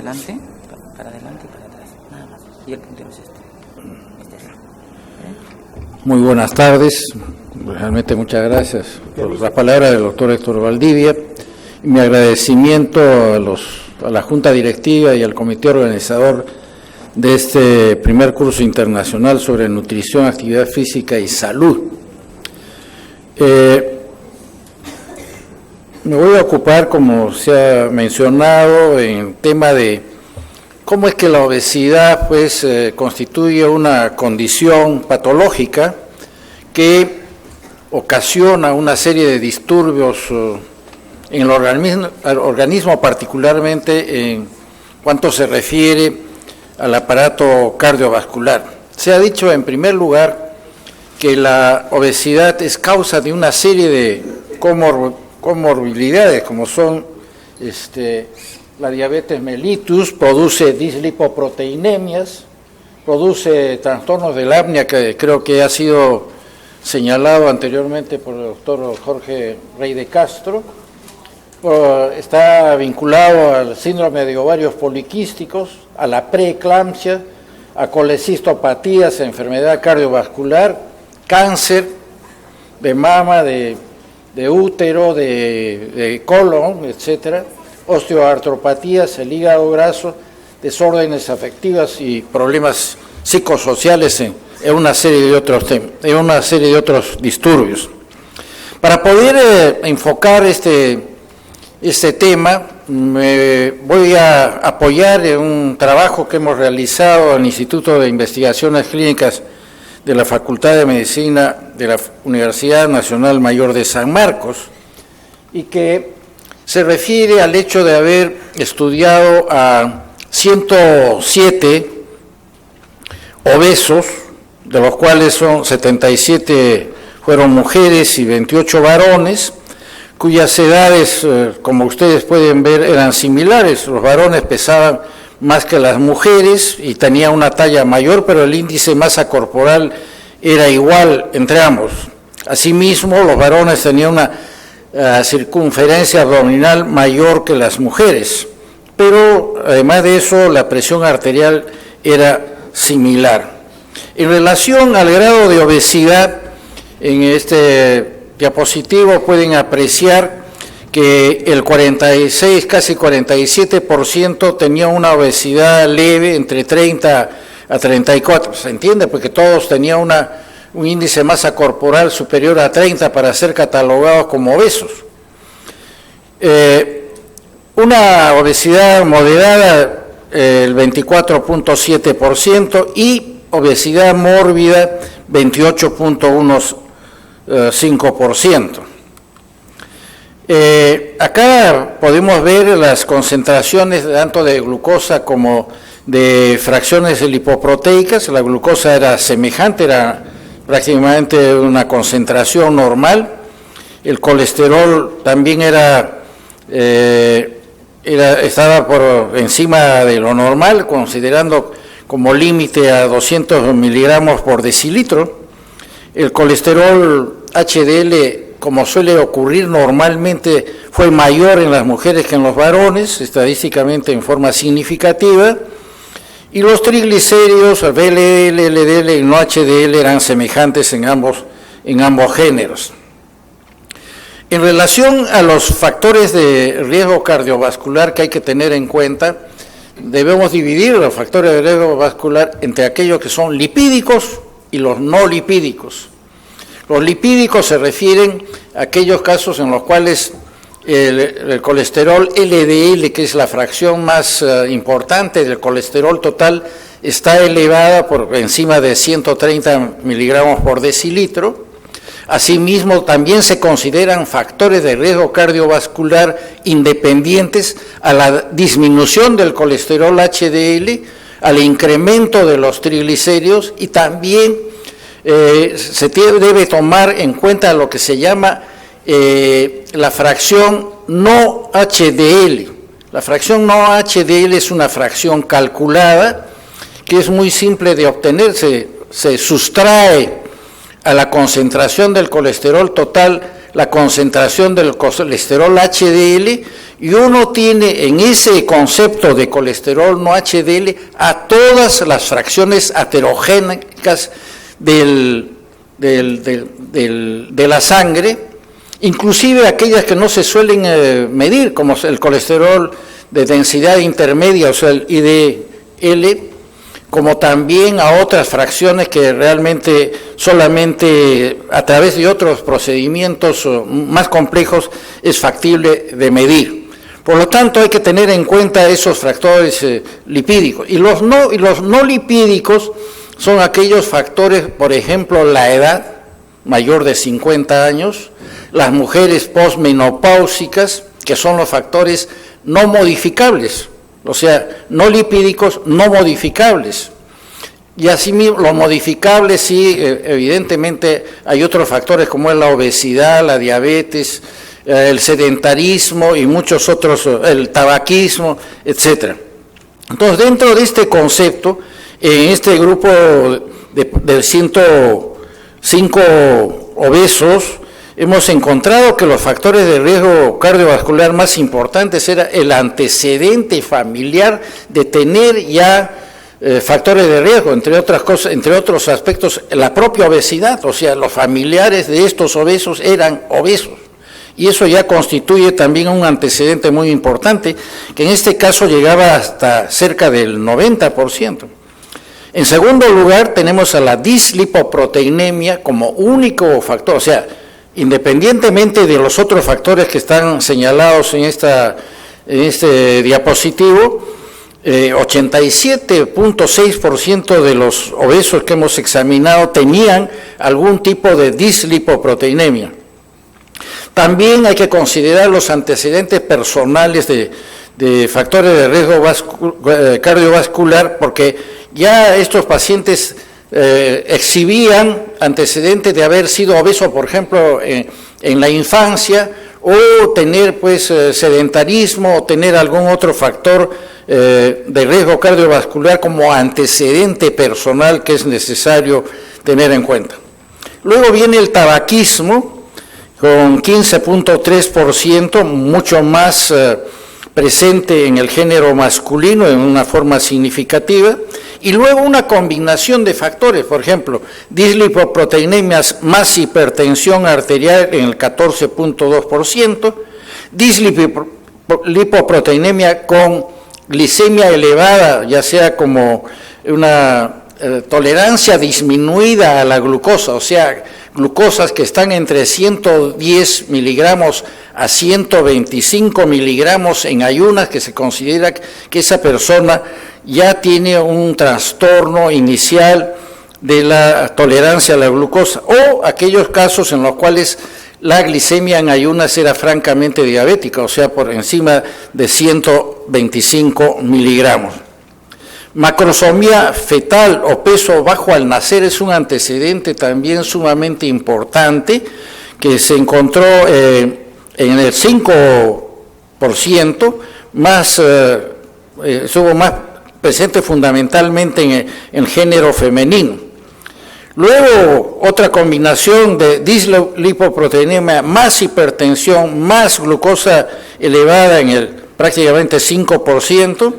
adelante, para adelante y para atrás, nada más. Y el puntero es este. Muy buenas tardes. Realmente muchas gracias por las palabras del doctor Héctor Valdivia. Y mi agradecimiento a la Junta Directiva y al Comité Organizador de este primer curso internacional sobre nutrición, actividad física y salud. Me voy a ocupar, como se ha mencionado, en el tema de cómo es que la obesidad constituye una condición patológica que ocasiona una serie de disturbios en el organismo, particularmente en cuanto se refiere al aparato cardiovascular. Se ha dicho en primer lugar que la obesidad es causa de una serie de comorbilidades, como son la diabetes mellitus, produce dislipoproteinemias, produce trastornos del apnea, que creo que ha sido señalado anteriormente por el doctor Jorge Rey de Castro, está vinculado al síndrome de ovarios poliquísticos, a la preeclampsia, a colecistopatías, enfermedad cardiovascular, cáncer de mama, de útero, de colon, etcétera, osteoartropatías, el hígado graso, desórdenes afectivas y problemas psicosociales en una serie de otros disturbios. Para poder enfocar este tema, me voy a apoyar en un trabajo que hemos realizado en el Instituto de Investigaciones Clínicas de la Facultad de Medicina de la Universidad Nacional Mayor de San Marcos, y que se refiere al hecho de haber estudiado a 107 obesos, de los cuales 77 fueron mujeres y 28 varones, cuyas edades, como ustedes pueden ver, eran similares. Los varones pesaban más que las mujeres y tenían una talla mayor, pero el índice de masa corporal era igual entre ambos. Asimismo, los varones tenían una circunferencia abdominal mayor que las mujeres, pero además de eso, la presión arterial era similar. En relación al grado de obesidad, en este diapositivo pueden apreciar que el 46, casi 47% tenía una obesidad leve entre 30 a 34. ¿Se entiende? Porque todos tenían un índice de masa corporal superior a 30 para ser catalogados como obesos. Una obesidad moderada, el 24.7%, y obesidad mórbida, 28.15%. Acá podemos ver las concentraciones tanto de glucosa como de fracciones lipoproteicas. La glucosa era semejante, era prácticamente una concentración normal. El colesterol también estaba por encima de lo normal, considerando como límite a 200 miligramos por decilitro. El colesterol HDL, como suele ocurrir normalmente, fue mayor en las mujeres que en los varones, estadísticamente en forma significativa, y los triglicéridos, el VLL, LDL y no HDL eran semejantes en ambos géneros. En relación a los factores de riesgo cardiovascular que hay que tener en cuenta, debemos dividir los factores de riesgo vascular entre aquellos que son lipídicos y los no lipídicos. Los lipídicos se refieren a aquellos casos en los cuales el colesterol LDL, que es la fracción más importante del colesterol total, está elevada por encima de 130 miligramos por decilitro. Asimismo, también se consideran factores de riesgo cardiovascular independientes a la disminución del colesterol HDL, al incremento de los triglicéridos, y también se debe tomar en cuenta lo que se llama la fracción no HDL. La fracción no HDL es una fracción calculada que es muy simple de obtener, se sustrae a la concentración del colesterol total la concentración del colesterol HDL, y uno tiene en ese concepto de colesterol no HDL a todas las fracciones aterogénicas de la sangre, inclusive aquellas que no se suelen medir, como el colesterol de densidad intermedia, o sea, el IDL, como también a otras fracciones que realmente solamente a través de otros procedimientos más complejos es factible de medir. Por lo tanto, hay que tener en cuenta esos factores lipídicos. Y los no lipídicos son aquellos factores, por ejemplo, la edad mayor de 50 años, las mujeres posmenopáusicas, que son los factores no modificables, o sea, no lipídicos no modificables. Y asimismo, los modificables sí, evidentemente hay otros factores como es la obesidad, la diabetes, el sedentarismo y muchos otros, el tabaquismo, etcétera. Entonces, dentro de este concepto, en este grupo de 105 obesos, hemos encontrado que los factores de riesgo cardiovascular más importantes era el antecedente familiar de tener ya factores de riesgo, entre otras cosas, entre otros aspectos, la propia obesidad, o sea, los familiares de estos obesos eran obesos. Y eso ya constituye también un antecedente muy importante, que en este caso llegaba hasta cerca del 90%. En segundo lugar, tenemos a la dislipoproteinemia como único factor, o sea, independientemente de los otros factores que están señalados en este diapositivo, 87.6% de los obesos que hemos examinado tenían algún tipo de dislipoproteinemia. También hay que considerar los antecedentes personales de factores de riesgo cardiovascular, porque ya estos pacientes exhibían antecedentes de haber sido obesos, por ejemplo, en la infancia, o tener pues sedentarismo, o tener algún otro factor de riesgo cardiovascular como antecedente personal que es necesario tener en cuenta. Luego viene el tabaquismo, con 15.3%, mucho más presente en el género masculino en una forma significativa, y luego una combinación de factores, por ejemplo, dislipoproteinemias más hipertensión arterial en el 14.2%, dislipoproteinemia con glicemia elevada, ya sea como una tolerancia disminuida a la glucosa, o sea, glucosas que están entre 110 miligramos a 125 miligramos en ayunas, que se considera que esa persona ya tiene un trastorno inicial de la tolerancia a la glucosa, o aquellos casos en los cuales la glicemia en ayunas era francamente diabética, o sea, por encima de 125 miligramos. Macrosomía fetal o peso bajo al nacer es un antecedente también sumamente importante que se encontró en el 5%, estuvo más presente fundamentalmente en el género femenino. Luego, otra combinación de dislipoproteinemia más hipertensión, más glucosa elevada en el prácticamente 5%,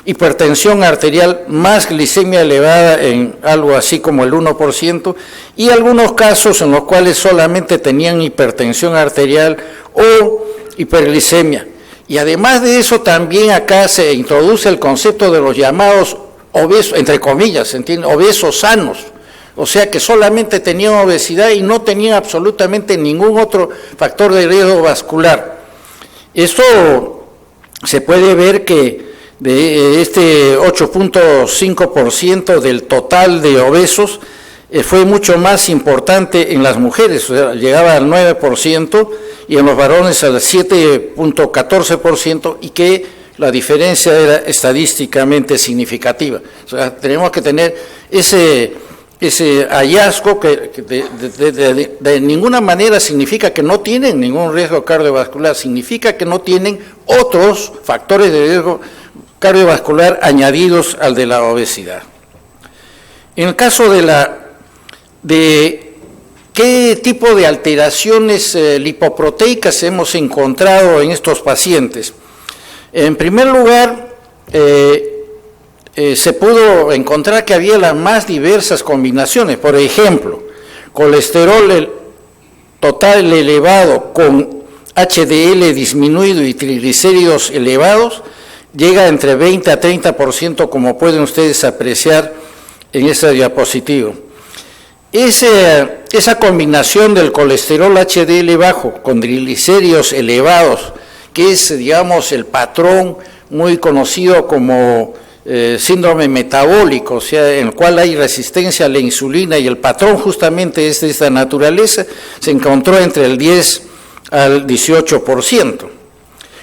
hipertensión arterial más glicemia elevada en algo así como el 1%, y algunos casos en los cuales solamente tenían hipertensión arterial o hiperglicemia. Y además de eso, también acá se introduce el concepto de los llamados obesos, entre comillas, ¿se entiende? Obesos sanos, o sea que solamente tenían obesidad y no tenían absolutamente ningún otro factor de riesgo vascular. Esto se puede ver que de este 8.5% del total de obesos fue mucho más importante en las mujeres, o sea, llegaba al 9%, y en los varones al 7.14%, y que la diferencia era estadísticamente significativa. O sea, tenemos que tener ese hallazgo que de ninguna manera significa que no tienen ningún riesgo cardiovascular, significa que no tienen otros factores de riesgo cardiovascular añadidos al de la obesidad. En el caso de ¿Qué tipo de alteraciones lipoproteicas hemos encontrado en estos pacientes? En primer lugar, se pudo encontrar que había las más diversas combinaciones. Por ejemplo, colesterol total elevado con HDL disminuido y triglicéridos elevados llega entre 20 a 30%, como pueden ustedes apreciar en esta diapositiva. Esa combinación del colesterol HDL bajo con triglicéridos elevados, que es, digamos, el patrón muy conocido como síndrome metabólico, o sea, en el cual hay resistencia a la insulina, y el patrón justamente es de esta naturaleza, se encontró entre el 10 al 18%.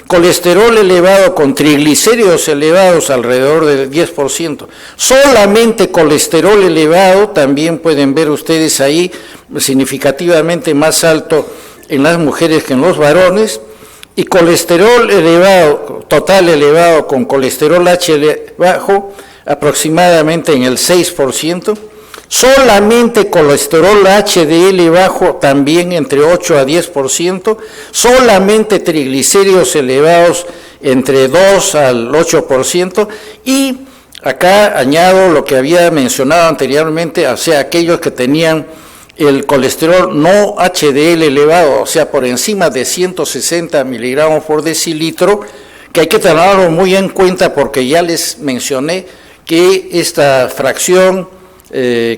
Colesterol elevado con triglicéridos elevados alrededor del 10%. Solamente colesterol elevado, también pueden ver ustedes ahí, significativamente más alto en las mujeres que en los varones, y colesterol elevado, total elevado con colesterol HDL bajo, aproximadamente en el 6%. Solamente colesterol HDL bajo, también entre 8 a 10%, solamente triglicéridos elevados entre 2 al 8%, y acá añado lo que había mencionado anteriormente, o sea, aquellos que tenían el colesterol no HDL elevado, o sea, por encima de 160 miligramos por decilitro, que hay que tenerlo muy en cuenta porque ya les mencioné que esta fracción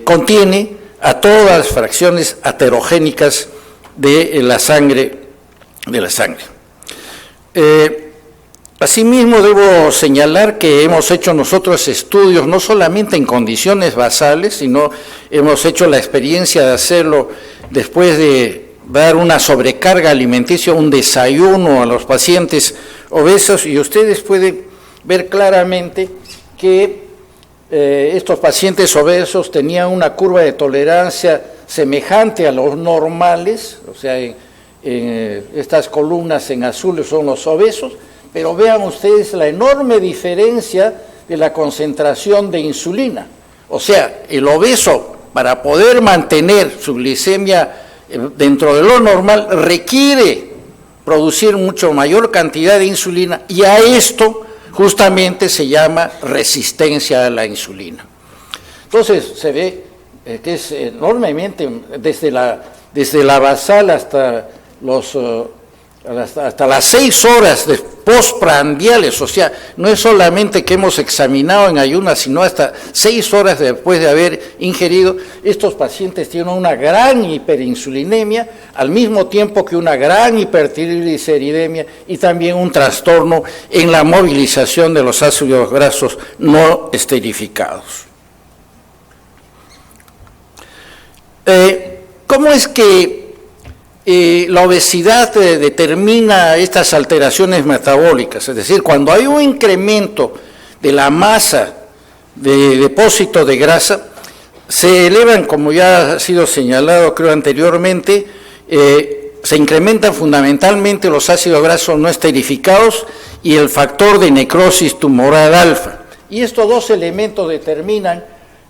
contiene a todas las fracciones aterogénicas de la sangre. Asimismo, debo señalar que hemos hecho nosotros estudios no solamente en condiciones basales, sino hemos hecho la experiencia de hacerlo después de dar una sobrecarga alimenticia, un desayuno a los pacientes obesos, y ustedes pueden ver claramente que estos pacientes obesos tenían una curva de tolerancia semejante a los normales, o sea, estas columnas en azul son los obesos, pero vean ustedes la enorme diferencia de la concentración de insulina. O sea, el obeso, para poder mantener su glicemia dentro de lo normal, requiere producir mucho mayor cantidad de insulina, y a esto justamente se llama resistencia a la insulina. Entonces se ve que es enormemente, desde la basal hasta las 6 horas de postprandiales, o sea, no es solamente que hemos examinado en ayunas, sino hasta 6 horas después de haber ingerido. Estos pacientes tienen una gran hiperinsulinemia, al mismo tiempo que una gran hipertrigliceridemia, y también un trastorno en la movilización de los ácidos grasos no esterificados. ¿Cómo es que la obesidad determina estas alteraciones metabólicas? Es decir, cuando hay un incremento de la masa de depósito de grasa, se elevan, como ya ha sido señalado creo anteriormente, se incrementan fundamentalmente los ácidos grasos no esterificados y el factor de necrosis tumoral alfa. Y estos dos elementos determinan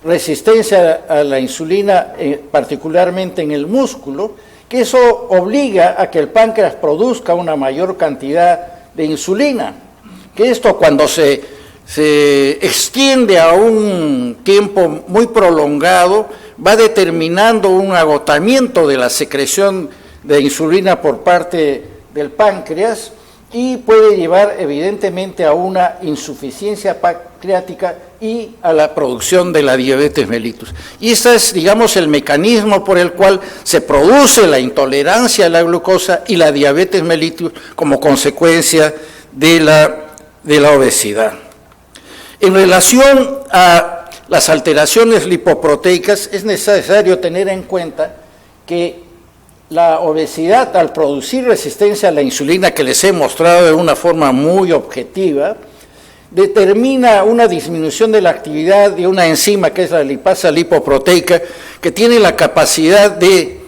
resistencia a la insulina, particularmente en el músculo, que eso obliga a que el páncreas produzca una mayor cantidad de insulina, que esto cuando se extiende a un tiempo muy prolongado va determinando un agotamiento de la secreción de insulina por parte del páncreas, y puede llevar evidentemente a una insuficiencia pancreática y a la producción de la diabetes mellitus. Y este es, digamos, el mecanismo por el cual se produce la intolerancia a la glucosa y la diabetes mellitus como consecuencia de la obesidad. En relación a las alteraciones lipoproteicas, es necesario tener en cuenta que la obesidad, al producir resistencia a la insulina, que les he mostrado de una forma muy objetiva, determina una disminución de la actividad de una enzima que es la lipasa lipoproteica, que tiene la capacidad de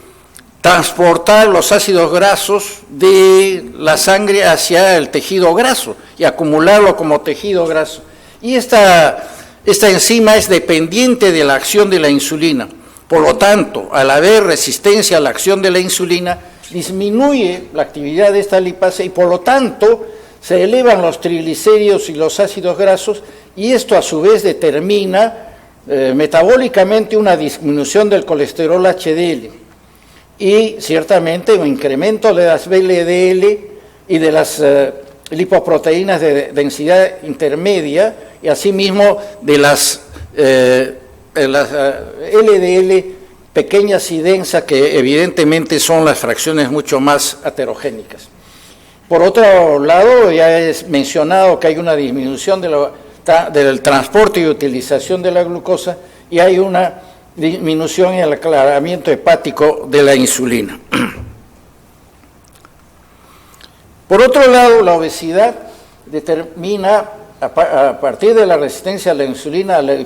transportar los ácidos grasos de la sangre hacia el tejido graso y acumularlo como tejido graso. Y esta enzima es dependiente de la acción de la insulina. Por lo tanto, al haber resistencia a la acción de la insulina, disminuye la actividad de esta lipasa y por lo tanto se elevan los triglicéridos y los ácidos grasos y esto a su vez determina metabólicamente una disminución del colesterol HDL y ciertamente un incremento de las VLDL y de las lipoproteínas de densidad intermedia y asimismo de las LDL pequeñas y densas que evidentemente son las fracciones mucho más heterogénicas. Por otro lado, ya es mencionado que hay una disminución del transporte y utilización de la glucosa y hay una disminución en el aclaramiento hepático de la insulina. Por otro lado, la obesidad determina, a partir de la resistencia a la insulina, al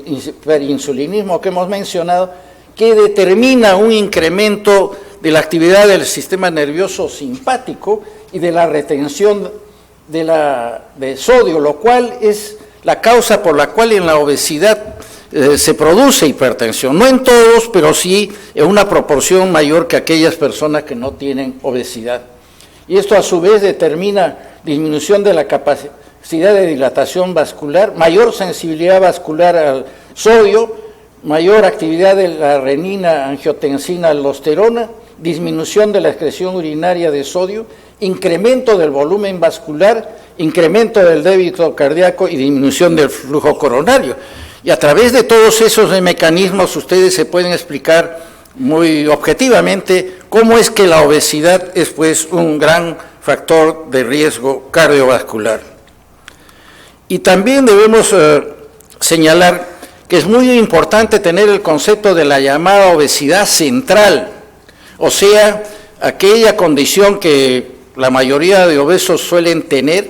hiperinsulinismo que hemos mencionado, que determina un incremento de la actividad del sistema nervioso simpático y de la retención de sodio, lo cual es la causa por la cual en la obesidad se produce hipertensión. No en todos, pero sí en una proporción mayor que aquellas personas que no tienen obesidad. Y esto a su vez determina disminución de la capacidad de dilatación vascular, mayor sensibilidad vascular al sodio, mayor actividad de la renina, angiotensina, aldosterona, disminución de la excreción urinaria de sodio, incremento del volumen vascular, incremento del débito cardíaco y disminución del flujo coronario. Y a través de todos esos mecanismos ustedes se pueden explicar muy objetivamente cómo es que la obesidad es pues un gran factor de riesgo cardiovascular. Y también debemos señalar que es muy importante tener el concepto de la llamada obesidad central, o sea, aquella condición que la mayoría de obesos suelen tener,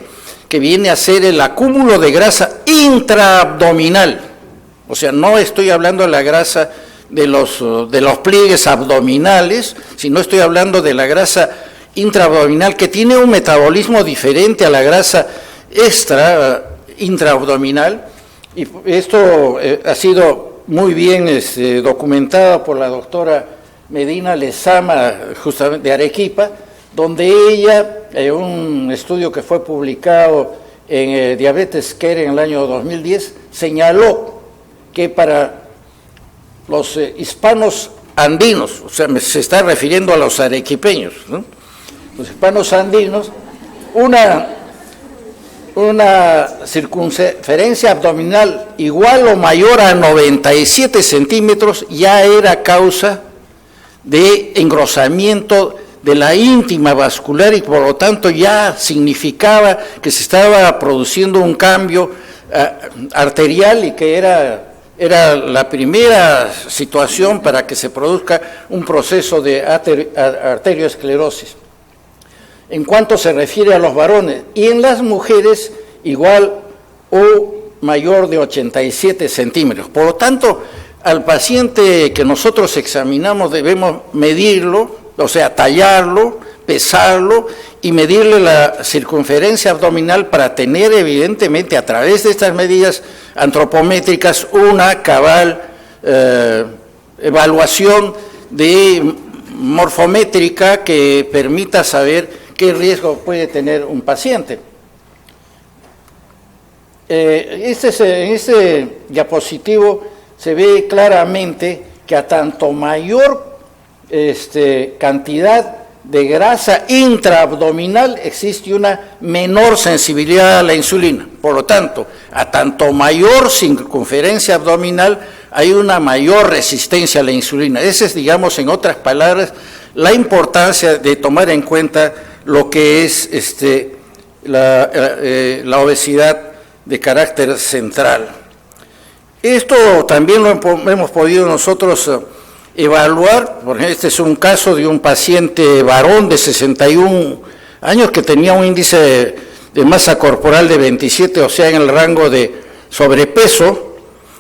que viene a ser el acúmulo de grasa intraabdominal. O sea, no estoy hablando de la grasa de los pliegues abdominales, sino estoy hablando de la grasa intraabdominal que tiene un metabolismo diferente a la grasa intraabdominal, y esto ha sido muy bien documentado por la doctora Medina Lezama, justamente de Arequipa, donde ella, en un estudio que fue publicado en Diabetes Care en el año 2010, señaló que para los hispanos andinos, o sea, se está refiriendo a los arequipeños, ¿no? Los hispanos andinos, una circunferencia abdominal igual o mayor a 97 centímetros ya era causa de engrosamiento de la íntima vascular y por lo tanto ya significaba que se estaba produciendo un cambio arterial y que era la primera situación para que se produzca un proceso de arterioesclerosis. En cuanto se refiere a los varones, y en las mujeres igual o mayor de 87 centímetros. Por lo tanto, al paciente que nosotros examinamos debemos medirlo, o sea, tallarlo, pesarlo y medirle la circunferencia abdominal para tener evidentemente a través de estas medidas antropométricas una cabal evaluación de morfométrica que permita saber qué riesgo puede tener un paciente. En este diapositivo se ve claramente que a tanto mayor cantidad de grasa intraabdominal existe una menor sensibilidad a la insulina. Por lo tanto, a tanto mayor circunferencia abdominal hay una mayor resistencia a la insulina. Esa es, digamos, en otras palabras, la importancia de tomar en cuenta lo que es la obesidad de carácter central. Esto también lo hemos podido nosotros evaluar, porque este es un caso de un paciente varón de 61 años que tenía un índice de masa corporal de 27, o sea, en el rango de sobrepeso,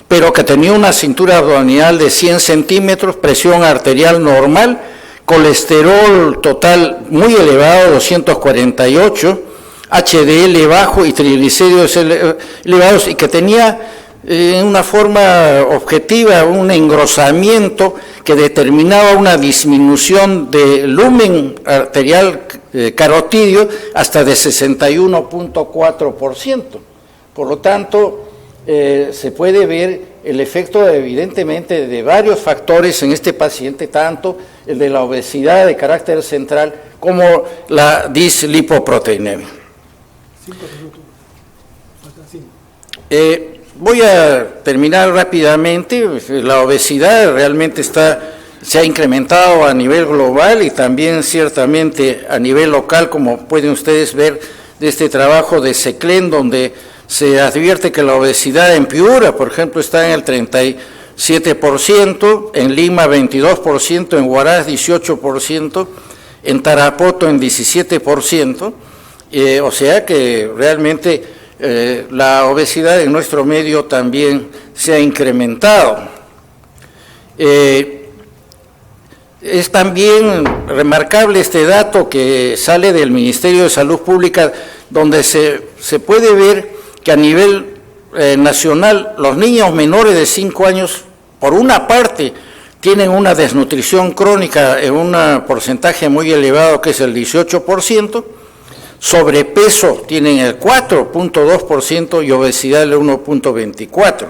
pero que tenía una cintura abdominal de 100 centímetros, presión arterial normal, colesterol total muy elevado, 248, HDL bajo y triglicéridos elevados, y que tenía en una forma objetiva, un engrosamiento que determinaba una disminución del lumen arterial carotidio hasta de 61.4%. Por lo tanto, se puede ver el efecto evidentemente de varios factores en este paciente, tanto el de la obesidad de carácter central como la dislipoproteinemia. 5 minutos. Faltan 5. Voy a terminar rápidamente. La obesidad realmente se ha incrementado a nivel global y también ciertamente a nivel local, como pueden ustedes ver de este trabajo de Seclen, donde se advierte que la obesidad en Piura, por ejemplo, está en el 37%, en Lima 22%, en Huaraz 18%, en Tarapoto en 17%, o sea que realmente la obesidad en nuestro medio también se ha incrementado. Es también remarcable este dato que sale del Ministerio de Salud Pública, donde se puede ver que a nivel nacional los niños menores de 5 años, por una parte, tienen una desnutrición crónica en un porcentaje muy elevado que es el 18%, sobrepeso tienen el 4.2% y obesidad el 1.24%.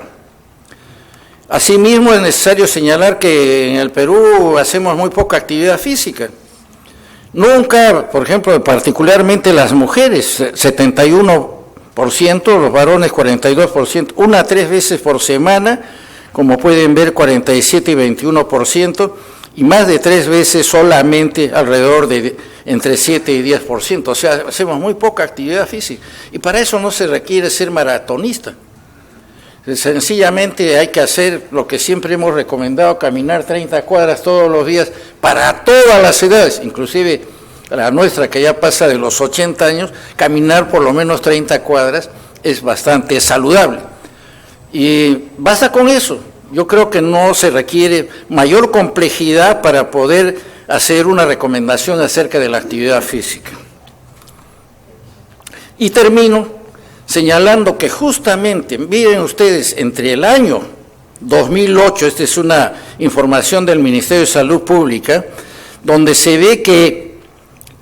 Asimismo, es necesario señalar que en el Perú hacemos muy poca actividad física. Nunca, por ejemplo, particularmente las mujeres, 71%, los varones 42%, 1 a 3 veces por semana, como pueden ver 47 y 21%, y más de 3 veces solamente alrededor de entre 7 y 10%, o sea, hacemos muy poca actividad física, y para eso no se requiere ser maratonista. Sencillamente hay que hacer lo que siempre hemos recomendado, caminar 30 cuadras todos los días para todas las edades, inclusive la nuestra que ya pasa de los 80 años, caminar por lo menos 30 cuadras es bastante saludable. Y basta con eso. Yo creo que no se requiere mayor complejidad para poder hacer una recomendación acerca de la actividad física. Y termino señalando que justamente, miren ustedes, entre el año 2008, esta es una información del Ministerio de Salud Pública, donde se ve que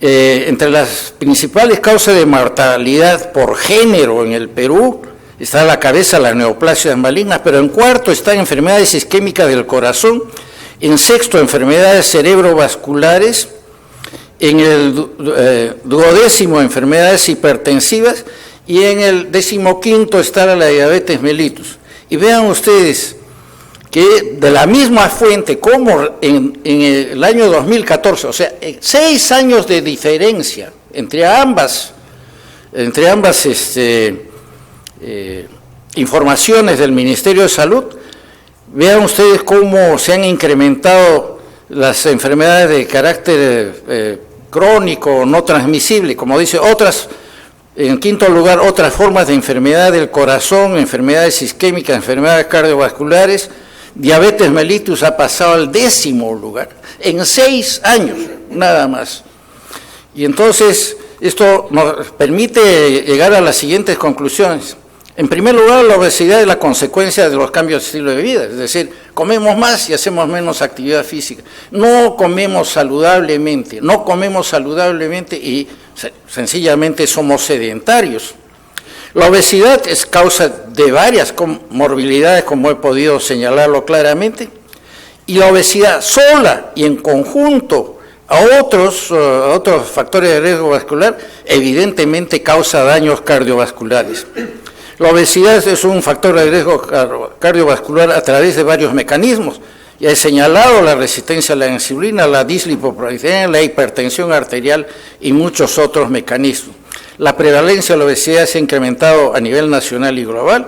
entre las principales causas de mortalidad por género en el Perú, está a la cabeza las neoplasias malignas, pero en cuarto están enfermedades isquémicas del corazón, en sexto enfermedades cerebrovasculares, en el duodécimo enfermedades hipertensivas, y en el 15º está la diabetes mellitus. Y vean ustedes que de la misma fuente, como en el año 2014, o sea, 6 años de diferencia entre ambas informaciones del Ministerio de Salud, vean ustedes cómo se han incrementado las enfermedades de carácter crónico, no transmisible, como dice otras. En quinto lugar, otras formas de enfermedad del corazón, enfermedades isquémicas, enfermedades cardiovasculares. Diabetes mellitus ha pasado al 10º lugar, en 6 años, nada más. Y entonces, esto nos permite llegar a las siguientes conclusiones. En primer lugar, la obesidad es la consecuencia de los cambios de estilo de vida, es decir, comemos más y hacemos menos actividad física. No comemos saludablemente y sencillamente somos sedentarios. La obesidad es causa de varias comorbilidades, como he podido señalarlo claramente, y la obesidad sola y en conjunto a otros factores de riesgo vascular, evidentemente causa daños cardiovasculares. La obesidad es un factor de riesgo cardiovascular a través de varios mecanismos. Ya he señalado la resistencia a la insulina, la dislipoproteinemia, la hipertensión arterial y muchos otros mecanismos. La prevalencia de la obesidad se ha incrementado a nivel nacional y global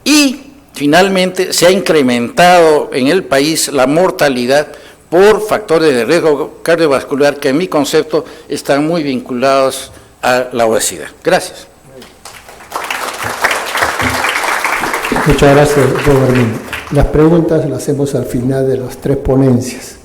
y finalmente se ha incrementado en el país la mortalidad por factores de riesgo cardiovascular que en mi concepto están muy vinculados a la obesidad. Gracias. Muchas gracias, doctor Garmin. Las preguntas las hacemos al final de las 3 ponencias.